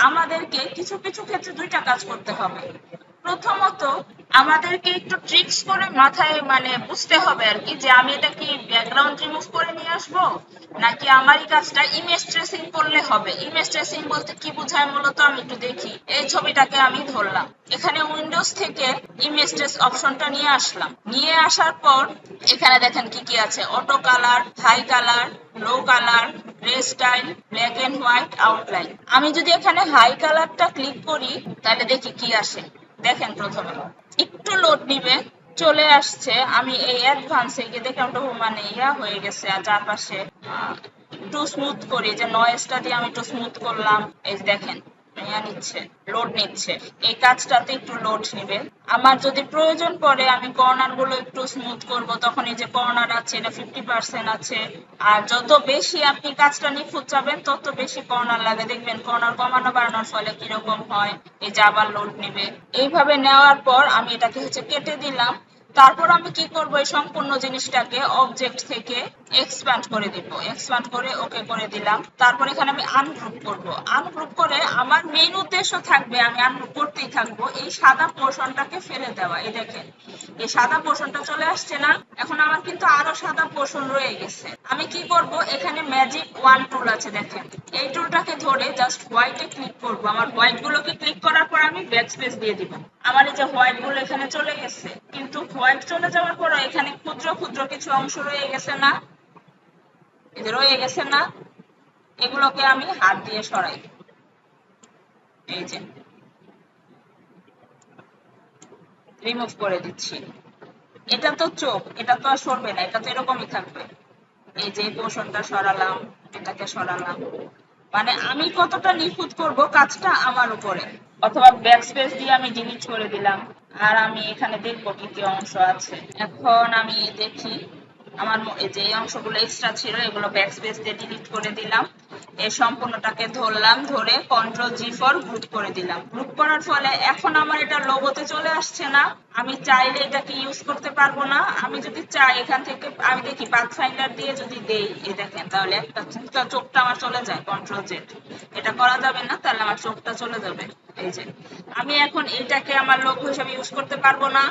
আমাদেরকে কিছু কিছু ক্ষেত্রে দুইটা কাজ করতে হবে। প্রথমত আমাদেরকে একটু ট্রিক্স করে মাথায় বুঝতে হবে আর কি, যে আমি এটা কি ব্যাকগ্রাউন্ড রিমুভ করে নিয়ে আসবো, নাকি আমার এই কাজটা ইমেজ ট্রেসিং করলে হবে। ইমেজ ট্রেসিং বলতে কি বোঝায় মূলত আমি একটু দেখি। এই ছবিটাকে আমি ধরলাম, এখানে উইন্ডোজ থেকে ইমেজ ট্রেস অপশনটা নিয়ে আসলাম। নিয়ে আসার পর এখানে দেখেন কি কি আছে: auto colour, high colour, low colour, grey style, black and white, outline. আমি যদি এখানে হাই কালারটা ক্লিক করি তাহলে দেখি কি আসে। দেখেন প্রথমে একটু লোড নিবে, চলে আসছে। আমি এই অ্যাডভান্সে গিয়ে দেখলাম একটু ইয়া হয়ে গেছে, আর চারপাশে একটু স্মুথ করি, যে নয়েজটা দিয়ে আমি একটু স্মুথ করলাম। এই যে দেখেন নিচ্ছে, লোড নিচ্ছে। এই কাজটাতে একটু লোড নিবে। আমার যদি প্রয়োজন পড়ে আমি কর্নার গুলো একটু স্মুথ করব, তখন এই যে কর্নার আছে এটা 50% আছে। আর যত বেশি আপনি কাজটা নিখুঁত চাবেন তত বেশি কর্নার লাগে। দেখবেন কর্নার কমানো বাড়ানোর ফলে কিরকম হয়। এই যে আবার লোড নিবে। এইভাবে নেওয়ার পর আমি এটাকে কেটে দিলাম। তারপর আমি কি করব, এই সম্পূর্ণ জিনিসটাকে অবজেক্ট থেকে এক্সপ্যান্ড করে দিব। এক্সপ্যান্ড করে ওকে করে দিলাম। তারপর এখানে আমি আনগ্রুপ করব। আনগ্রুপ করে আমার মেইন উদ্দেশ্য থাকবে, আমি আনগ্রুপ করতেই থাকবো, এই সাদা পোর্শনটাকে ফেলে দেওয়া। এই দেখেন এই সাদা পোর্শনটা চলে আসছে না। এখন আমার কিন্তু আরো সাদা পোর্শন রয়ে গেছে। আমি কি করব, এখানে ম্যাজিক ওয়ান টুল আছে দেখেন, এই টুলটাকে ধরে জাস্ট হোয়াইটে ক্লিক করব। আমার হোয়াইট গুলোকে ক্লিক করার পর আমি ব্যাকস্পেস দিয়ে দিব। আমার এই যে হোয়াইট গুলো এখানে চলে গেছে, কিন্তু হোয়াইট চলে যাওয়ার পর এখানে ক্ষুদ্র ক্ষুদ্র কিছু অংশ রয়ে গেছে না, এই যে রয়ে গেছে না, এগুলোকে আমি হাত দিয়ে সরাই। এই যে রিমুভ করে দিচ্ছি। এটা তো চোখ, এটা তো আর সরবে না, এটা তো এরকমই থাকবে। এই যে পোর্শনটা সরালাম, এটাকে সরালাম। আমি কতটা নিখুঁত করব কাজটা আমার উপরে। অথবা ব্যাকস্পেস দিয়ে আমি ডিলিট করে দিলাম। আর আমি এখানে দেখবো কি কি অংশ আছে। এখন আমি দেখি আমার এই যে এই অংশগুলো এক্সট্রা ছিল এগুলো ব্যাকস্পেস দিয়ে ডিলিট করে দিলাম। এই সম্পূর্ণটাকে ধরলাম, ধরে কন্ট্রোল জি ফর গ্রুপ করে দিলাম। গ্রুপ করার ফলে এখন আমার এটা লোগোতে চলে আসছে না। আমি চাইলে এটাকে ইউজ করতে পারবো না। আমি যদি চাই এখান থেকে আমি দেখি পাথফাইন্ডার দিয়ে যদি দেই, এই দেখেন তাহলে একটা চোখটা আমার চলে যায়। কন্ট্রোল জেড, এটা করা যাবে না, তাহলে আমার চোখটা চলে যাবে। এই যে আমি এখন এটাকে আমার লোগো হিসেবে ইউজ করতে পারবো না।